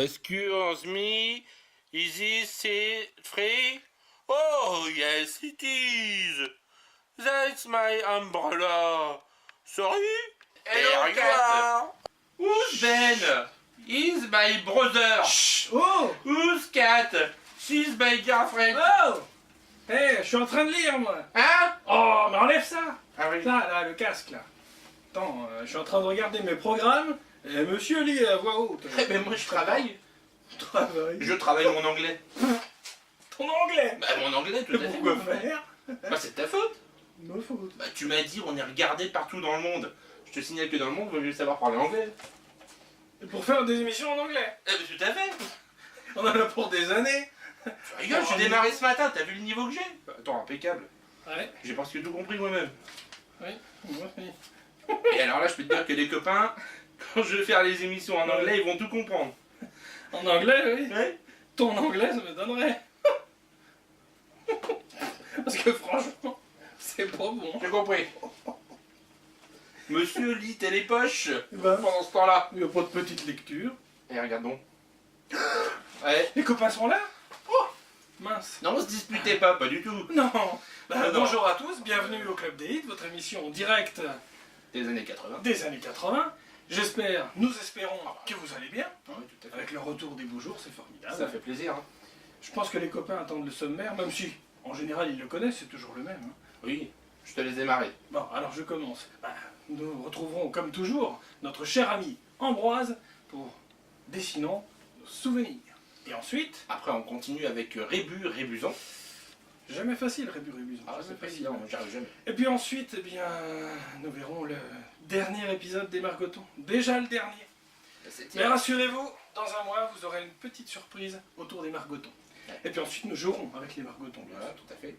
Excuse me, is this free? Oh, yes, it is. That's my umbrella. Sorry? Hello, cat. Who's Ben? He's my brother. Chut. Oh. Who's cat? She's my girlfriend. Oh. Hé, je suis en train de lire, moi. Hein? Oh, mais enlève ça. Ah oui. Là, le casque, là. Attends, je suis en train de regarder mes programmes. Et monsieur lit à voix haute. Eh ben moi je travaille. Travaille. Je travaille mon anglais. Ton anglais. Bah mon anglais tout à fait. Pourquoi faire? Bah c'est de ta faute. Ma faute. Bah tu m'as dit on est regardé partout dans le monde. Je te signale que dans le monde, il vaut mieux savoir parler anglais. Et pour faire des émissions en anglais. Eh ben tout à fait. On en a pour des années. Tu rigoles, j'ai démarré ce matin, t'as vu le niveau que j'ai? Bah, attends, impeccable. Ouais. J'ai presque tout compris moi-même. Oui. Oui. Et alors là, je peux te dire que les copains, quand je vais faire les émissions en anglais, ils vont tout comprendre. En anglais, oui. Ouais. Ton anglais, ça me donnerait. Parce que franchement, c'est pas bon. J'ai compris. Monsieur lit les poches Ben, pendant ce temps-là. il n'y a pas de petite lecture. Et regarde donc. Ouais. Les copains sont là? Oh, mince. Non, on se disputait pas du tout. Non. Non. Bonjour à tous, bienvenue au Club des Hits, votre émission en direct Des années 80. des années 80. Nous espérons que vous allez bien. Oui, tout à fait. Avec le retour des beaux jours, c'est formidable. Ça fait plaisir. Hein. Je pense que les copains attendent le sommaire, même si, en général, ils le connaissent, c'est toujours le même. Hein. Oui, je te les ai marrés. Bon, alors je commence. Nous retrouverons, comme toujours, notre cher ami Ambroise pour Dessinons nos souvenirs. Et ensuite, Après, on continue avec Rébuzon. jamais facile, Rébus. Ah, c'est facile, hein, j'arrive jamais. Et puis ensuite, eh bien, nous verrons le dernier épisode des Margotons. Déjà le dernier. Mais rassurez-vous, dans un mois, vous aurez une petite surprise autour des Margotons. Ouais. Et puis ensuite, nous jouerons avec les Margotons. bien Voilà, sûr. tout à fait.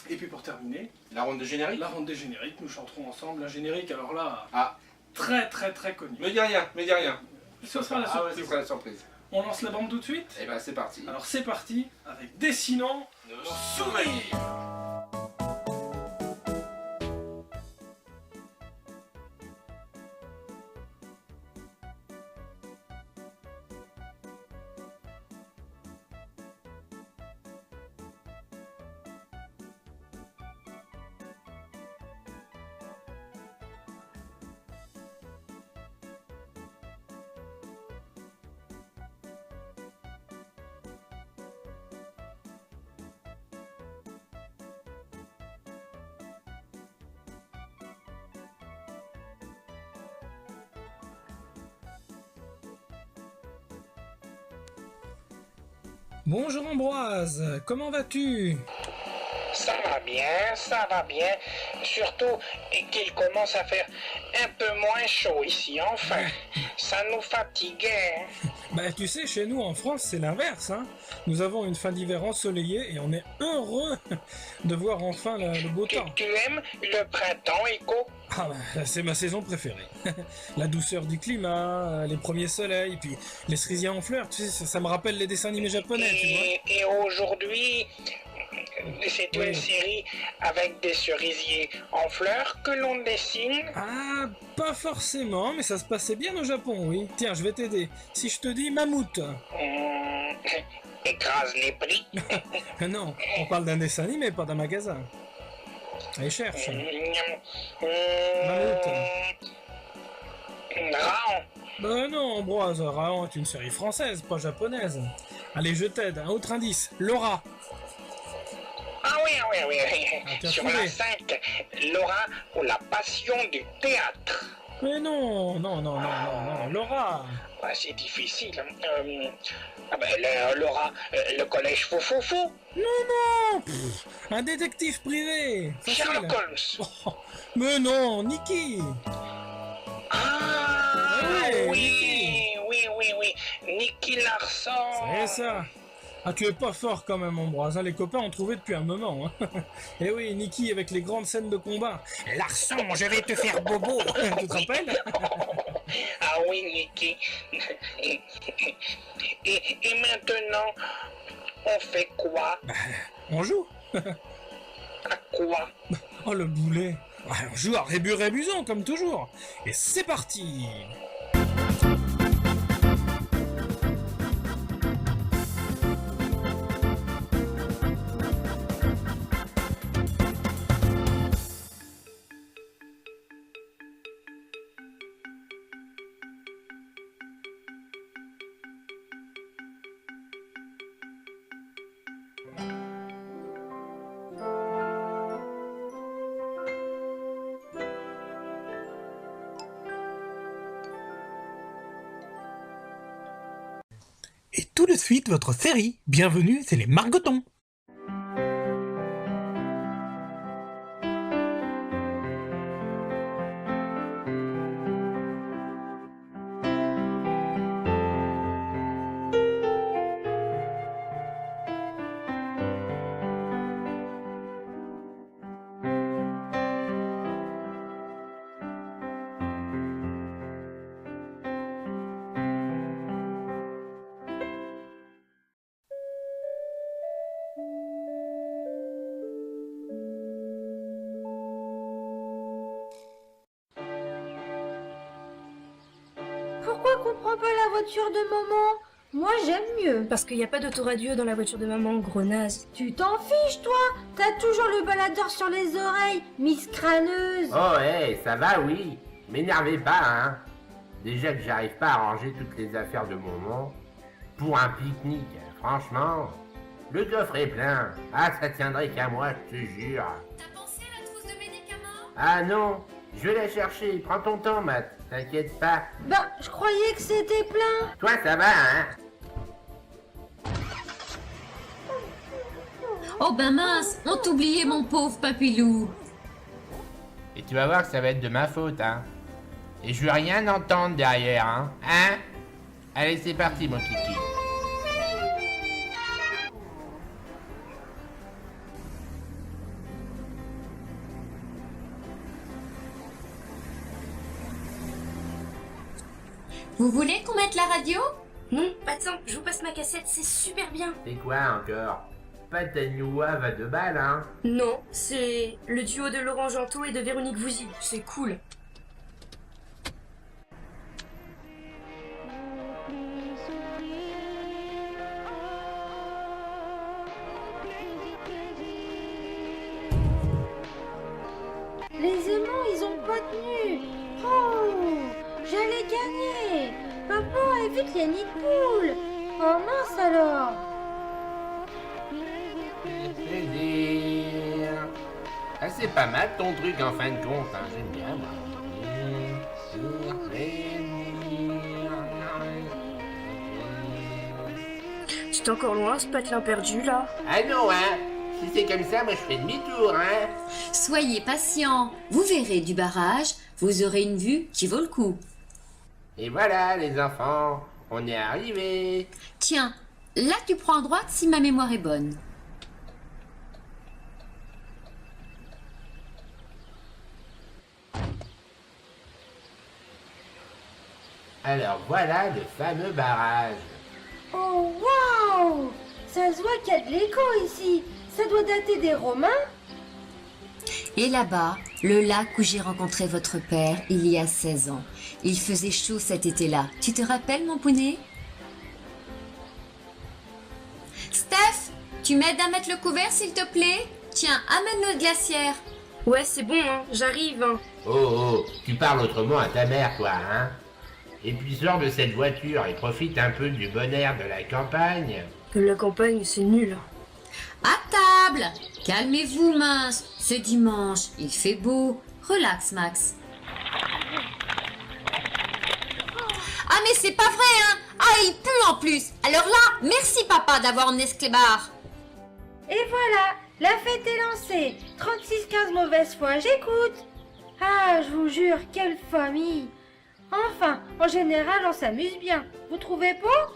Et puis pour terminer, La ronde de générique. la ronde des génériques, nous chanterons ensemble un générique, alors là, Ah, très très très connu. me dis rien, me dis rien. Ce sera la Ah ouais, surprise. ce sera la surprise. On lance la bande tout de suite. Et ben c'est parti. Alors c'est parti, avec Dessinons Nos souvenirs. Bonjour Ambroise, comment vas-tu? Ça va bien. Surtout qu'il commence à faire un peu moins chaud ici, enfin. Ça nous fatiguait. Bah tu sais, chez nous en France c'est l'inverse, hein. Nous avons une fin d'hiver ensoleillée et on est heureux de voir enfin le beau temps. Tu aimes le printemps, Eco? Ah bah, c'est ma saison préférée. La douceur du climat, les premiers soleils, puis les cerisiers en fleurs, tu sais, ça me rappelle les dessins animés japonais, tu vois. Et aujourd'hui, c'est Oui. une série avec des cerisiers en fleurs que l'on dessine. Ah, pas forcément, mais ça se passait bien au Japon, oui. Tiens, je vais t'aider. Si je te dis mammouth. Écrase les prix. Non, on parle d'un dessin animé, pas d'un magasin. Allez, cherche. Mammouth. Raon. Ben non, Ambroise, Raon est une série française, pas japonaise. Allez, je t'aide, un autre indice. Laura. Ah oui. t'as Sur trouvé. la 5, Laura ou la passion du théâtre. Mais non, Laura. Ouais, c'est difficile. Laura, le collège Foufoufou. Non, un détective privé. Facile. Sherlock Holmes. Oh, mais non, Nikki. Ah Ouais, oui. Nicky Larson. C'est ça. Ah, tu es pas fort quand même, Ambroise. Hein, les copains ont trouvé depuis un moment. Hein. Et oui, Nikki avec les grandes scènes de combat. Larson, je vais te faire bobo. Tu te rappelles? Ah oui, Nicky. Et maintenant, on fait quoi? On joue. À quoi? Oh, le boulet. Ouais, on joue à Rébuzon, comme toujours. Et c'est parti. Et tout de suite, votre série. Bienvenue, c'est les Margotons. Pourquoi qu'on prend pas la voiture de maman? Moi j'aime mieux. Parce qu'il n'y a pas d'autoradio dans la voiture de maman, gros naze. Tu t'en fiches toi? T'as toujours le baladeur sur les oreilles, Miss Crâneuse. Oh, hey, ça va, oui. M'énervez pas, hein. Déjà que j'arrive pas à ranger toutes les affaires de maman. Pour un pique-nique, franchement. Le coffre est plein. Ah, ça tiendrait qu'à moi, je te jure. T'as pensé à la trousse de médicaments? Ah non, je vais la chercher. Prends ton temps, Matt. T'inquiète pas. Bah, je croyais que c'était plein. Toi, ça va, hein? Oh ben mince, on t'oubliait mon pauvre papilou. Et tu vas voir que ça va être de ma faute, hein. Et je veux rien entendre derrière, hein. Hein? Allez, c'est parti, mon kiki. Vous voulez qu'on mette la radio? Non, attends, je vous passe ma cassette, c'est super bien. C'est quoi encore? Pas ta new wave à 2 balles, hein? Non, c'est le duo de Laurent Janto et de Véronique Vouzy, c'est cool. Les aimants, ils ont pas tenu. Oh, j'allais gagner. Papa, évite les nids de poule. Oh mince alors. Plaisir. Ah, c'est pas mal ton truc en fin de compte, hein. J'aime bien, moi. C'est encore loin ce patelin perdu là. Ah non, hein. Si c'est comme ça, moi je fais demi-tour, hein. Soyez patient, vous verrez du barrage, vous aurez une vue qui vaut le coup. Et voilà, les enfants, on est arrivés. Tiens, là tu prends à droite si ma mémoire est bonne. Alors voilà le fameux barrage. Oh waouh. Ça se voit qu'il y a de l'écho ici. Ça doit dater des Romains. Et là-bas, le lac où j'ai rencontré votre père il y a 16 ans. Il faisait chaud cet été-là. Tu te rappelles, mon pounet? Steph, tu m'aides à mettre le couvert, s'il te plaît? Tiens, amène notre glacière. Ouais, c'est bon, hein, j'arrive. Hein. Oh, tu parles autrement à ta mère, toi, hein. Et puis sors de cette voiture et profite un peu du bon air de la campagne. La campagne, c'est nul. À table! Calmez-vous, mince. C'est dimanche, il fait beau. Relax, Max. Ah, mais c'est pas vrai, hein! Ah, il pue en plus! Alors là, merci, papa, d'avoir emmené ce clébard. Et voilà, la fête est lancée. 36-15 mauvaise foi, j'écoute. Ah, je vous jure, quelle famille. Enfin, en général, on s'amuse bien. Vous trouvez pas?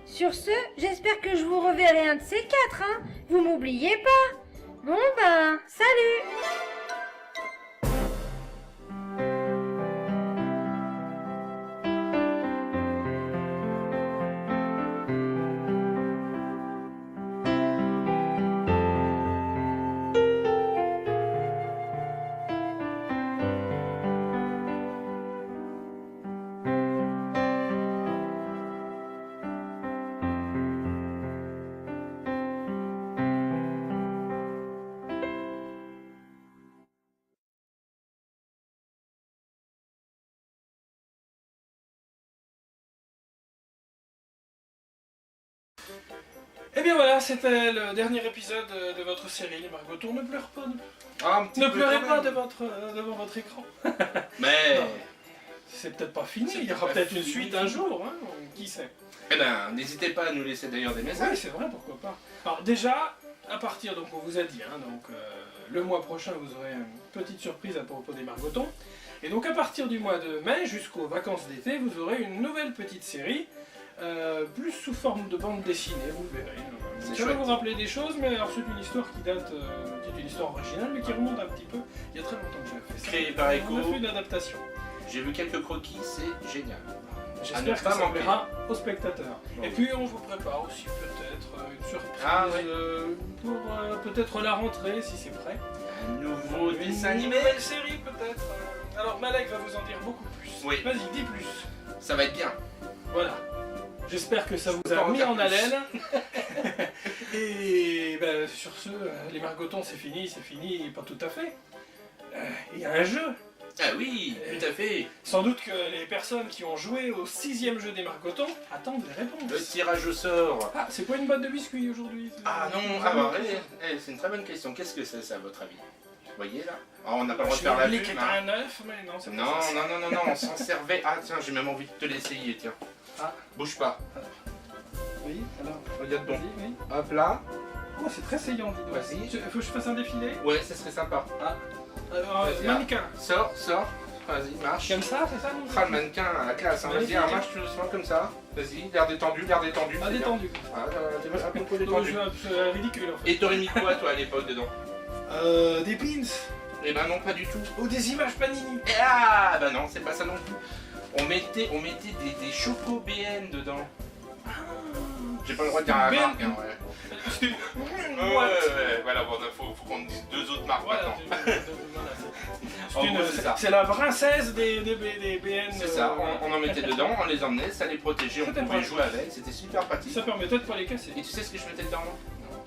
Sur ce, j'espère que je vous reverrai un de ces quatre, hein. Vous m'oubliez pas. Bon ben, salut. Et bien voilà, c'était le dernier épisode de votre série, les Margotons. Ne pleure pas, Ah, un petit ne peu pleurez quand pas même. devant votre écran. Mais Non. c'est peut-être pas fini, C'est il y aura pas peut-être une fini. suite un jour, hein, qui sait. Eh ben, n'hésitez pas à nous laisser d'ailleurs des messages. Oui, c'est vrai, pourquoi pas. Alors déjà, à partir, donc on vous a dit, hein, donc le mois prochain, vous aurez une petite surprise à propos des Margotons. Et donc à partir du mois de mai jusqu'aux vacances d'été, vous aurez une nouvelle petite série, plus sous forme de bande dessinée, vous verrez. C'est Je vais chouette. vous rappeler des choses, mais alors c'est une histoire qui date, qui est une histoire originale, mais qui remonte un petit peu. Il y a très longtemps que j'ai fait ça. Créé par On a Echo. fait une adaptation. J'ai vu quelques croquis, c'est génial. À ne J'espère que pas ça manquer. plaira aux spectateurs. Bon. Et puis on vous prépare aussi peut-être une surprise Ah, ouais. pour peut-être la rentrée si c'est prêt. Un nouveau Une dessin animé. nouvelle série peut-être. Alors Malek va vous en dire beaucoup plus. Oui. Vas-y, dis plus. Ça va être bien. Voilà. J'espère que ça vous peux pas a en mis dire en plus. haleine. Et ben, sur ce, les Margotons c'est fini, pas tout à fait. Il y a un jeu. Ah oui, tout à fait. Sans doute que les personnes qui ont joué au 6e jeu des Margotons attendent les réponses. Le tirage au sort. Ah, c'est pas une boîte de biscuits aujourd'hui. Ah non, ah bah, c'est une très bonne question. Qu'est-ce que c'est ça à votre avis? Vous voyez là? Ah, on n'a pas le droit de faire la Je pub. est hein. un œuf, mais non, c'est pas Non, ça. non, on s'en servait. Ah tiens, j'ai même envie de te l'essayer, tiens. Ah. Bouge pas. Oui, alors. Regarde donc. Vas-y, oui. Hop là. Oh, c'est très saillant, dis donc. Vas-y. Faut que je fasse un défilé? Ouais, ça serait sympa. Alors, Vas-y, mannequin. Sors. Vas-y, marche. Comme ça, c'est ça non Ah, le mannequin à la classe, hein. Vas-y, Magnifique. hein, marche tout doucement comme ça. Vas-y, l'air détendu, Ah, c'est bien. détendu. Ah, t'es un peu Donc, détendu. c'est ridicule en fait. Et t'aurais mis quoi, toi, à l'époque, dedans? Des pins. Eh ben non, pas du tout. Ou des images Panini. Ah, bah non, c'est pas ça non plus. On mettait des chocos BN dedans. J'ai pas le droit de dire la BN. marque, hein, ouais. Ouais, voilà, bon, faut qu'on dise deux autres marques Voilà, maintenant. En gros, c'est ça. c'est la princesse des BN. C'est ça, on en mettait dedans, on les emmenait, ça les protégeait, on C'était pouvait pratique. jouer avec, c'était super pratique. Ça permettait de pas les casser. Et tu sais ce que je mettais dedans, moi?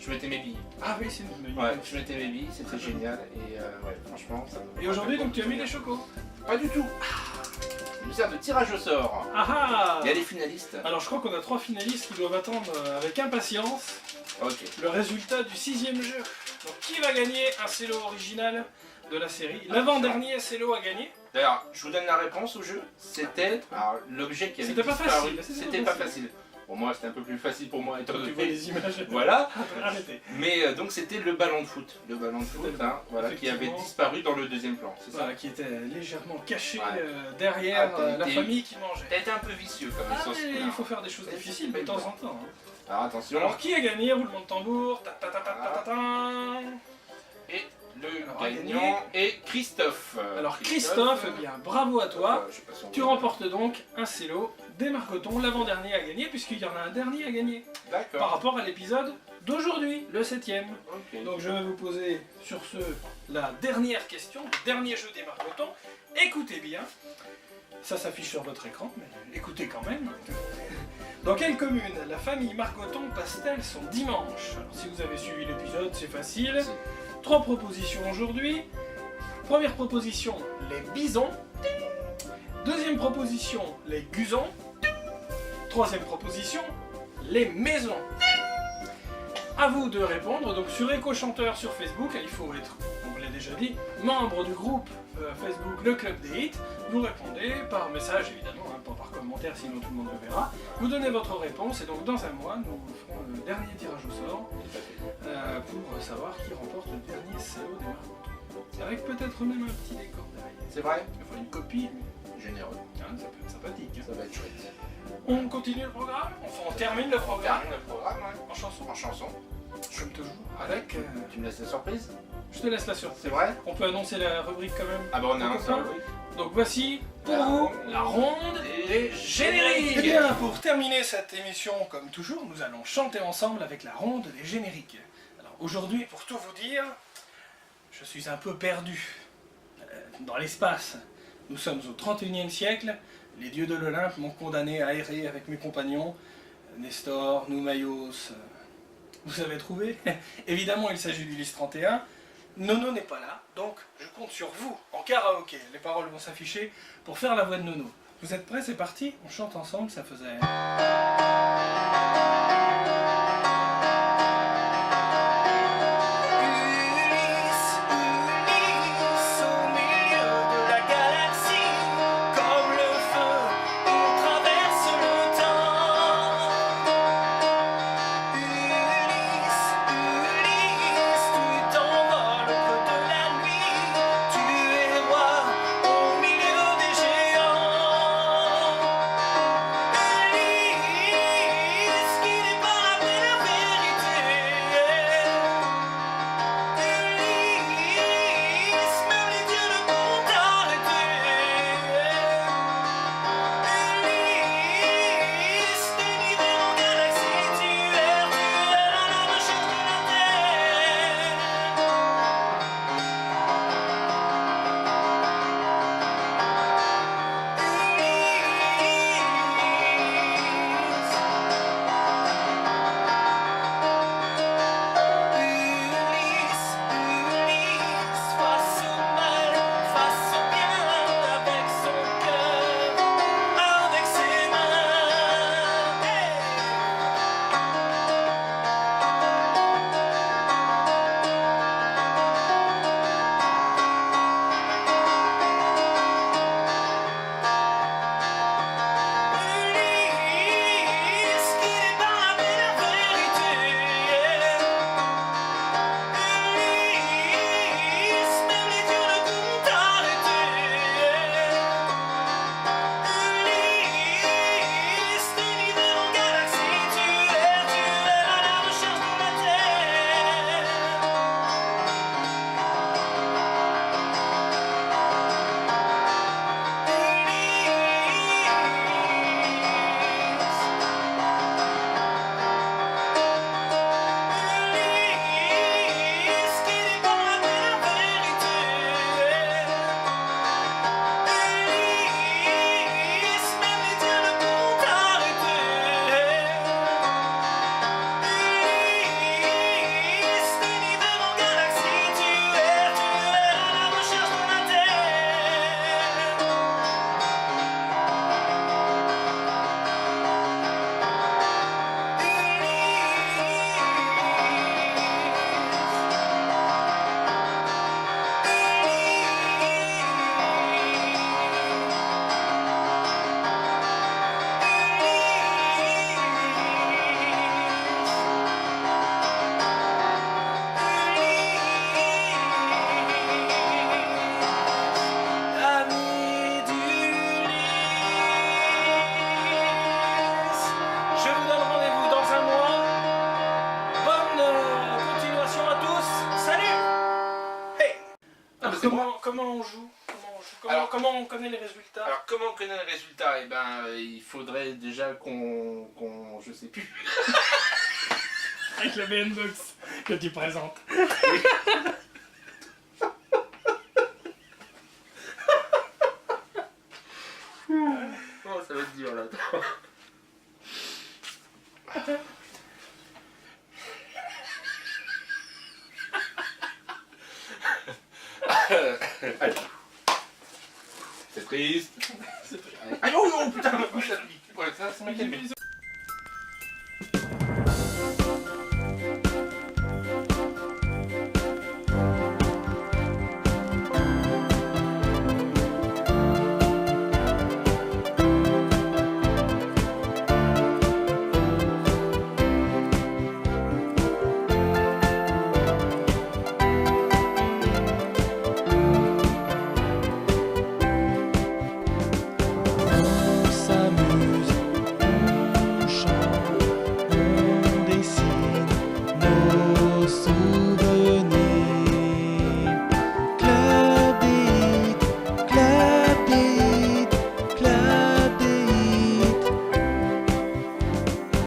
Je mettais mes billes. Ah oui, c'est une Ouais, je mettais mes billes, c'était génial, et ouais, franchement, ça me... Et aujourd'hui, donc tu as mis les chocos. Pas du tout. Il me sert de tirage au sort. Ah ah. Il y a les finalistes. Alors je crois qu'on a 3 finalistes qui doivent attendre avec impatience Ok. le résultat du 6e jeu. Donc qui va gagner un cello original de la série? L'avant-dernier cello a gagné. D'ailleurs, je vous donne la réponse au jeu. C'était alors, l'objet qui avait C'était pas disparu. facile, C'était pas facile. Pour moi, c'était un peu plus facile pour moi étant Tu vois donné. les images. Voilà. Arrêtez. Mais donc c'était le ballon de foot. Le ballon de foot, hein, voilà, qui avait Effectivement. disparu dans le deuxième plan. C'est ça. Voilà, qui était légèrement caché Ouais. derrière Ah, la t'es- famille qui mangeait. T'as été un peu vicieux quand même Ah sur ce mais coup-là. il faut faire des choses difficiles de temps en temps. hein. Alors attention. Alors qui a gagné? Roulement de tambour. Ta ta ta ta ta ta ta. Et le Alors, gagnant est Christophe. Alors Christophe, eh bien bravo à toi. je sais pas son Tu nom. remportes donc un cello des Margotons, l'avant-dernier à gagner, puisqu'il y en a un dernier à gagner. Par D'accord. rapport à l'épisode d'aujourd'hui, le 7e. Ok. Donc je vais vous poser sur ce la dernière question, le dernier jeu des Margotons. Écoutez bien. Ça s'affiche sur votre écran, mais écoutez quand même. Dans quelle commune la famille Margoton passe-t-elle son dimanche? Alors, si vous avez suivi l'épisode, c'est facile. 3 propositions aujourd'hui. Première proposition, les bisons. Deuxième proposition, les gusons. Troisième proposition, les maisons. À vous de répondre. Donc sur Echo Chanteur sur Facebook, il faut être, on vous l'a déjà dit, membre du groupe Facebook Le Club des Hits. Vous répondez par message évidemment, hein, pas par commentaire, sinon tout le monde le verra. Vous donnez votre réponse et donc dans un mois, nous ferons le dernier tirage au sort pour savoir qui remporte le dernier cello des Margotons. Avec peut-être même un petit décor derrière. C'est vrai? Enfin une copie, Généreux. hein, ça peut être sympathique. hein. Ça va être chouette. On continue le programme? Enfin, on termine le On programme termine le programme, ouais. en chanson. En chanson. Comme toujours. Avec. Tu me laisses la surprise? Je te laisse la surprise. C'est vrai? On peut annoncer la rubrique quand même. Ah bah on a un Pourquoi seul, pas oui. Donc voici pour La vous ronde la ronde des génériques. Eh bien, pour terminer cette émission, comme toujours, nous allons chanter ensemble avec la ronde des génériques. Alors aujourd'hui, pour tout vous dire, je suis un peu perdu dans l'espace. Nous sommes au 31e siècle. Les dieux de l'Olympe m'ont condamné à errer avec mes compagnons, Nestor, Noumaios. Vous avez trouvé? Évidemment, il s'agit d'Ulysse 31. Nono n'est pas là, donc je compte sur vous en karaoké. Les paroles vont s'afficher pour faire la voix de Nono. Vous êtes prêts? C'est parti? On chante ensemble, ça faisait... Ulysse, Ulysse, au milieu de la galaxie, comme le on joue? Alors- Comment on connaît les résultats? Alors comment on connaît le résultat? Eh ben il faudrait déjà qu'on... je sais plus. Avec le BN-Box que tu présentes. Oh ça va être dur là. Allez. C'est triste. C'est Allez. Ah non, non, putain, ouais, ça m'a calmé.